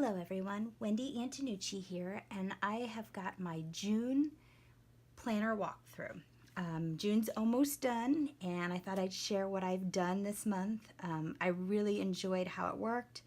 Hello everyone, Wendy Antonucci here, and I have got my June planner walkthrough. June's almost done, and I thought I'd share what I've done this month. I really enjoyed how it worked,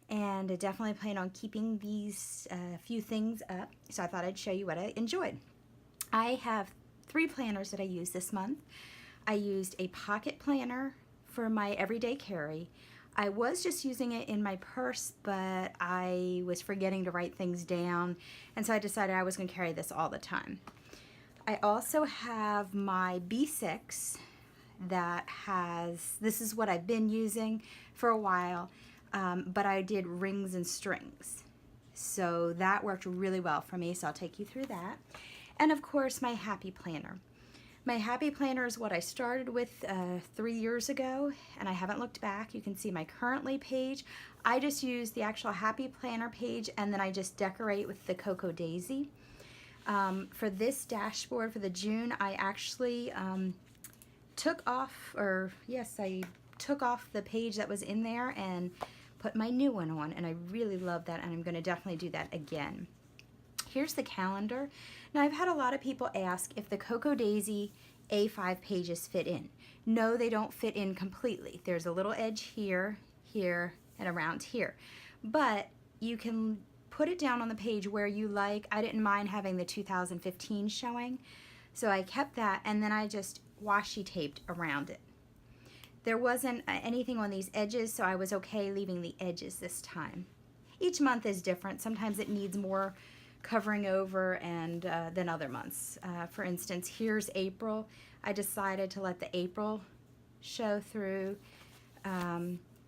and I definitely plan on keeping these few things up, so I thought I'd show you what I enjoyed. I have 3 planners that I used this month. I used a pocket planner for my everyday carry. I was just using it in my purse, but I was forgetting to write things down, and so I decided I was going to carry this all the time. I also have my B6 that has, this is what I've been using for a while, but I did rings and strings. So that worked really well for me, so I'll take you through that. And of course, my Happy Planner. My Happy Planner is what I started with 3 years ago, and I haven't looked back. You can see my currently page. I just use the actual Happy Planner page, and then I just decorate with the Cocoa Daisy. For this dashboard for the June, I actually took off the page that was in there and put my new one on, and I really love that, and I'm going to definitely do that again. Here's the calendar. Now, I've had a lot of people ask if the Cocoa Daisy A5 pages fit in. No, they don't fit in completely. There's a little edge here, here, and around here. But you can put it down on the page where you like. I didn't mind having the 2015 showing, so I kept that, and then I just washi taped around it. There wasn't anything on these edges, so I was okay leaving the edges this time. Each month is different. Sometimes it needs more covering over and than other months. For instance, here's April. I decided to let the April show through.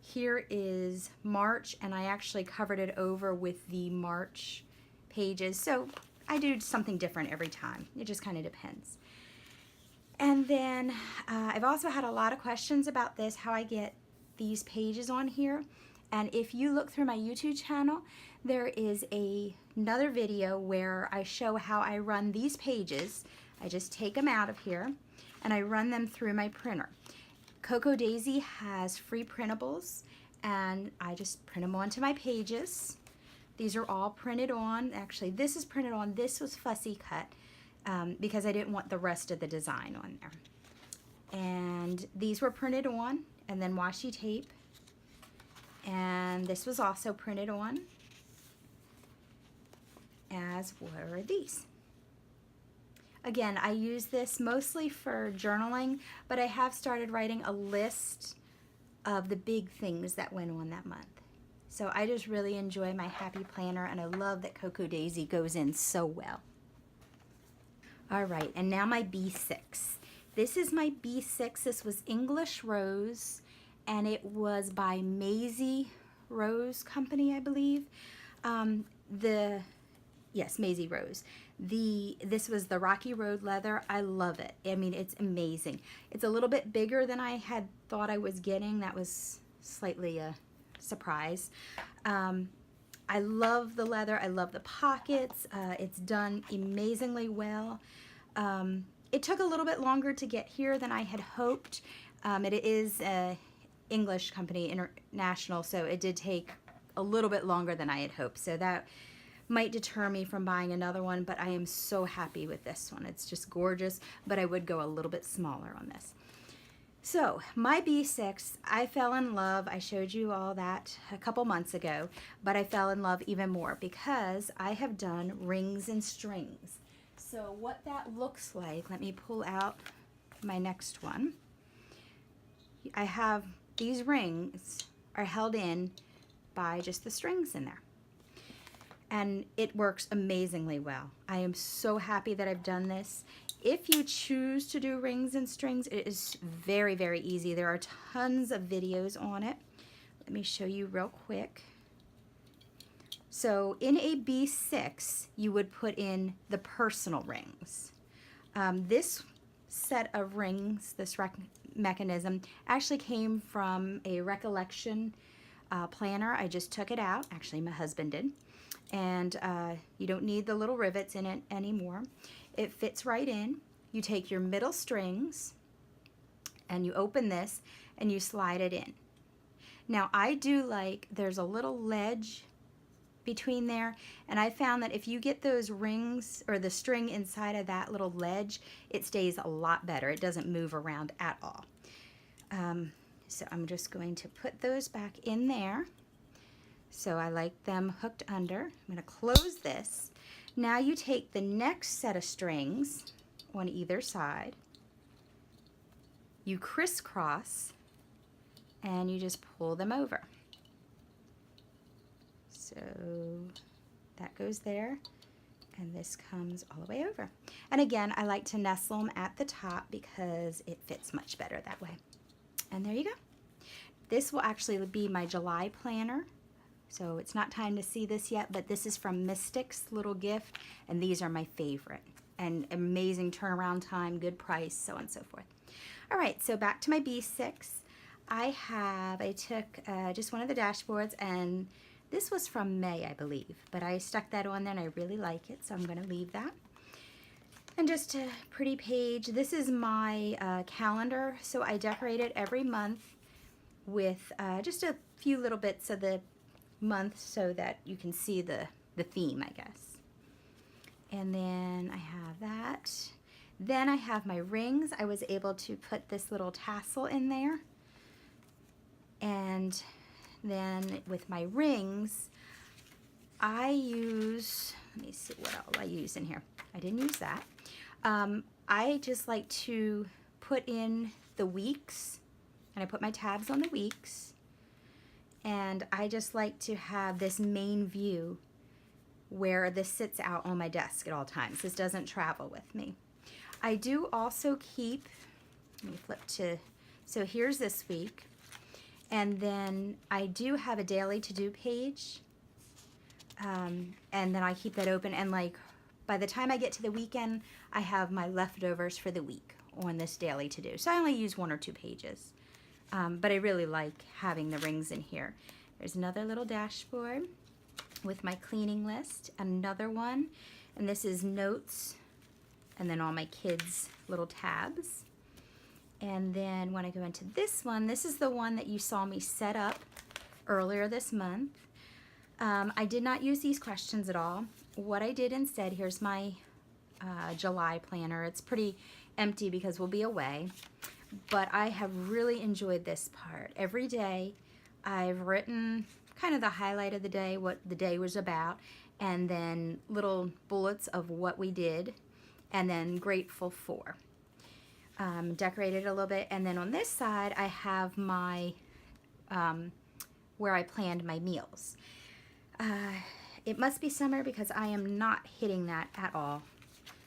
Here is March, and I actually covered it over with the March pages. So I do something different every time. It just kind of depends. And then I've also had a lot of questions about this, how I get these pages on here. And if you look through my YouTube channel, there is another video where I show how I run these pages. I just take them out of here and I run them through my printer. Cocoa Daisy has free printables, and I just print them onto my pages. These are all printed on. Actually, this is printed on. This was fussy cut because I didn't want the rest of the design on there. And these were printed on and then washi tape. And this was also printed on, as were these. Again, I use this mostly for journaling, but I have started writing a list of the big things that went on that month. So I just really enjoy my Happy Planner, and I love that Cocoa Daisy goes in so well. All right, and now my B6. This is my B6. This was English Rose, and it was by Maisie Rose Company, I believe. Yes, Maisie Rose. This was the Rocky Road leather. I love it. I mean, it's amazing. It's a little bit bigger than I had thought I was getting. That was slightly a surprise. I love the leather. I love the pockets. It's done amazingly well. It took a little bit longer to get here than I had hoped. It is a English company, international, so it did take a little bit longer than I had hoped. So that might deter me from buying another one, but I am so happy with this one. It's just gorgeous, but I would go a little bit smaller on this. So my B6, I fell in love. I showed you all that a couple months ago, but I fell in love even more because I have done rings and strings. So what that looks like, let me pull out my next one. I have these rings are held in by just the strings in there. And it works amazingly well. I am so happy that I've done this. If you choose to do rings and strings, it is very, very easy. There are tons of videos on it. Let me show you real quick. So in a B6, you would put in the personal rings. This set of rings, this mechanism, actually came from a recollection planner. I just took it out. Actually, my husband did. And you don't need the little rivets in it anymore. It fits right in. You take your middle strings and you open this and you slide it in. Now I do like, there's a little ledge between there, and I found that if you get those rings or the string inside of that little ledge, it stays a lot better. It doesn't move around at all. So I'm just going to put those back in there. So I like them hooked under. I'm going to close this. Now you take the next set of strings on either side, you crisscross, and you just pull them over. So that goes there, and this comes all the way over. And again, I like to nestle them at the top because it fits much better that way. And there you go. This will actually be my July planner. So it's not time to see this yet, but this is from Mystic's little gift, and these are my favorite. And amazing turnaround time, good price, so on and so forth. All right, so back to my B6. I took just one of the dashboards, and this was from May, I believe, but I stuck that on there and I really like it, so I'm going to leave that. And just a pretty page. This is my calendar, so I decorate it every month with just a few little bits of the month so that you can see the theme, I guess. And then I have that. Then I have my rings. I was able to put this little tassel in there. And then with my rings, I use, let me see what else I use in here. I didn't use that. I just like to put in the weeks, and I put my tabs on the weeks, and I just like to have this main view where this sits out on my desk at all times. This doesn't travel with me. I do also keep, let me flip to, so here's this week, and then I do have a daily to-do page, and then I keep that open, and like by the time I get to the weekend, I have my leftovers for the week on this daily to-do. So I only use 1 or 2 pages, but I really like having the rings in here. There's another little dashboard with my cleaning list, another one, and this is notes, and then all my kids' little tabs. And then when I go into this one, this is the one that you saw me set up earlier this month. I did not use these questions at all. What I did instead, here's my July planner. It's pretty empty because we'll be away, but I have really enjoyed this part. Every day I've written kind of the highlight of the day, what the day was about, and then little bullets of what we did, and then grateful for. Decorated a little bit, and then on this side I have my where I planned my meals. It must be summer because I am not hitting that at all.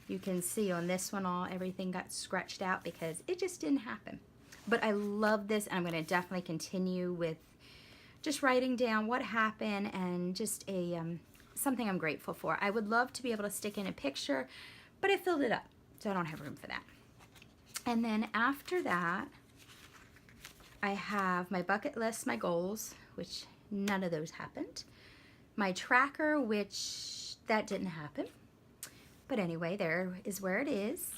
You can see on this one everything got scratched out because it just didn't happen. But I love this, and I'm going to definitely continue with just writing down what happened and just a something I'm grateful for. I would love to be able to stick in a picture, but I filled it up, so I don't have room for that. And then after that, I have my bucket list, my goals, which none of those happened. My tracker, which that didn't happen. But anyway, there is where it is.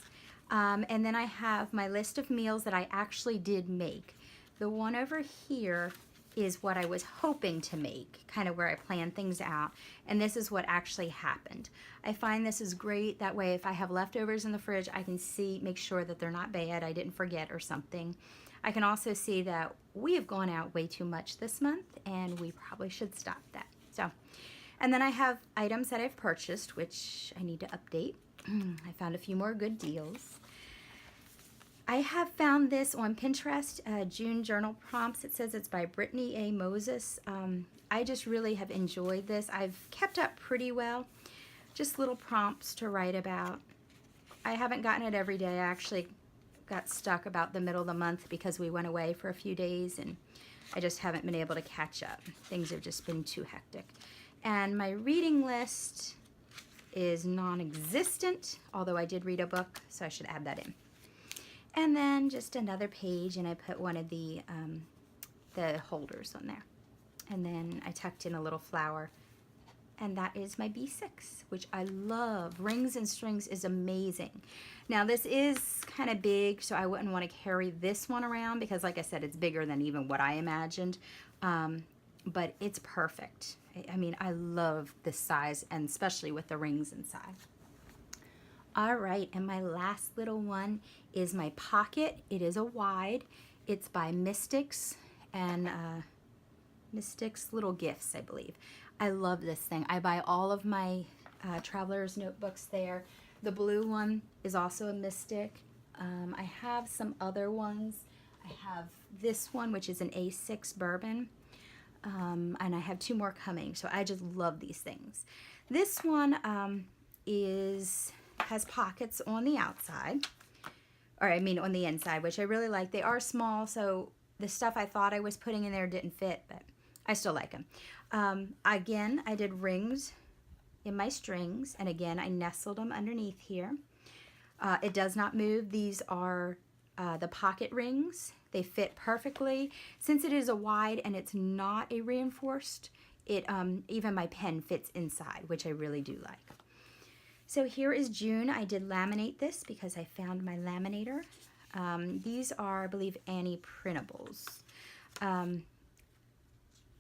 And then I have my list of meals that I actually did make. The one over here is what I was hoping to make, kind of where I planned things out. And this is what actually happened. I find this is great. That way, if I have leftovers in the fridge, I can see, make sure that they're not bad, I didn't forget or something. I can also see that we have gone out way too much this month, and we probably should stop that. So, and then I have items that I've purchased, which I need to update. I found a few more good deals. I have found this on Pinterest, June Journal Prompts. It says it's by Brittany A. Moses. I just really have enjoyed this. I've kept up pretty well. Just little prompts to write about. I haven't gotten it every day. I actually got stuck about the middle of the month because we went away for a few days, and I just haven't been able to catch up. Things have just been too hectic. And my reading list is non-existent, although I did read a book, so I should add that in. And then just another page, and I put one of the holders on there. And then I tucked in a little flower, and that is my B6, which I love. Rings and strings is amazing. Now this is kind of big, so I wouldn't want to carry this one around because, like I said, it's bigger than even what I imagined. but it's perfect. I mean, I love this size, and especially with the rings inside. All right, and my last little one is my pocket. It is a wide. It's by Mystics and Mystics Little Gifts, I believe. I love this thing. I buy all of my traveler's notebooks there. The blue one is also a Mystic. I have some other ones. I have this one, which is an A6 bourbon, and I have 2 more coming. So I just love these things. This one has pockets on the outside, or I mean on the inside, which I really like. They are small, so the stuff I thought I was putting in there didn't fit, but I still like them. Again, I did rings in my strings, and again, I nestled them underneath here. It does not move. These are the pocket rings. They fit perfectly. Since it is a wide and it's not a reinforced, even my pen fits inside, which I really do like. So here is June. I did laminate this because I found my laminator. These are, I believe, Annie printables.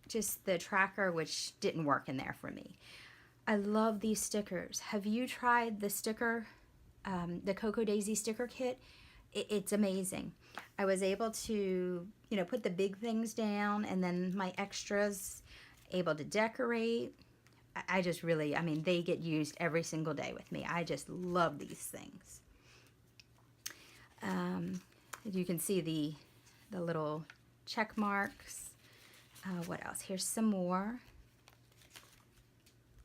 Just the tracker, which didn't work in there for me. I love these stickers. Have you tried the sticker, the Cocoa Daisy sticker kit? It's amazing. I was able to, put the big things down, and then my extras, able to decorate. I just really, I mean, they get used every single day with me. I just love these things. You can see the little check marks. What else? Here's some more.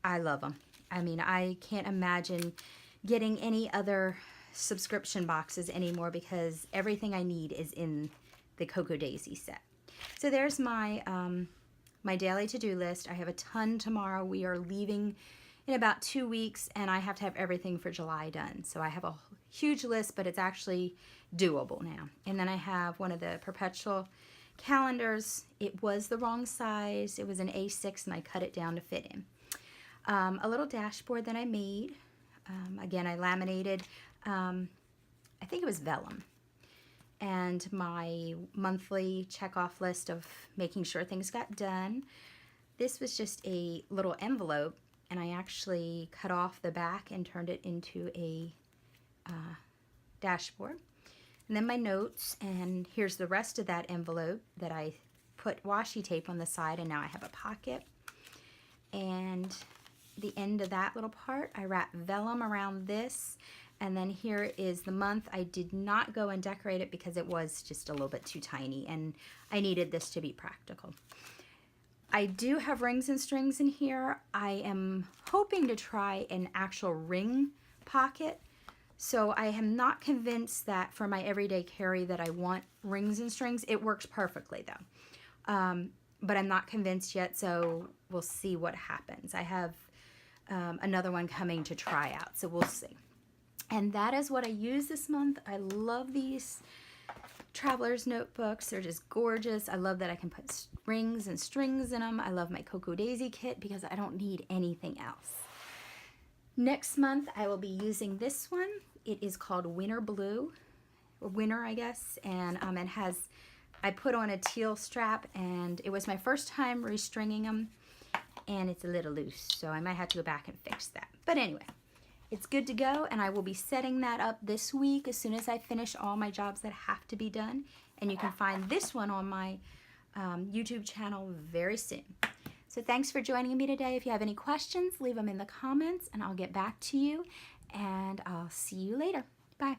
I love them. I mean, I can't imagine getting any other subscription boxes anymore because everything I need is in the Cocoa Daisy set. So there's my my daily to-do list. I have a ton tomorrow. We are leaving in about 2 weeks, and I have to have everything for July done. So I have a huge list, but it's actually doable now. And then I have one of the perpetual calendars. It was the wrong size. It was an A6, and I cut it down to fit in. A little dashboard that I made. Again, I laminated, I think it was vellum. And my monthly check-off list of making sure things got done. This was just a little envelope, and I actually cut off the back and turned it into a dashboard. And then my notes, and here's the rest of that envelope that I put washi tape on the side, and now I have a pocket. And the end of that little part, I wrapped vellum around this. And then here is the month. I did not go and decorate it because it was just a little bit too tiny, and I needed this to be practical. I do have rings and strings in here. I am hoping to try an actual ring pocket. So I am not convinced that for my everyday carry that I want rings and strings. It works perfectly though. But I'm not convinced yet, so we'll see what happens. I have another one coming to try out, so we'll see. And that is what I use this month. I love these traveler's notebooks. They're just gorgeous. I love that I can put rings and strings in them. I love my Cocoa Daisy kit because I don't need anything else. Next month, I will be using this one. It is called Winter Blue, or Winter, I guess. And it has, I put on a teal strap, and it was my first time restringing them, and it's a little loose. So I might have to go back and fix that. But anyway. It's good to go, and I will be setting that up this week as soon as I finish all my jobs that have to be done. And you can find this one on my YouTube channel very soon. So thanks for joining me today. If you have any questions, leave them in the comments, and I'll get back to you. And I'll see you later. Bye.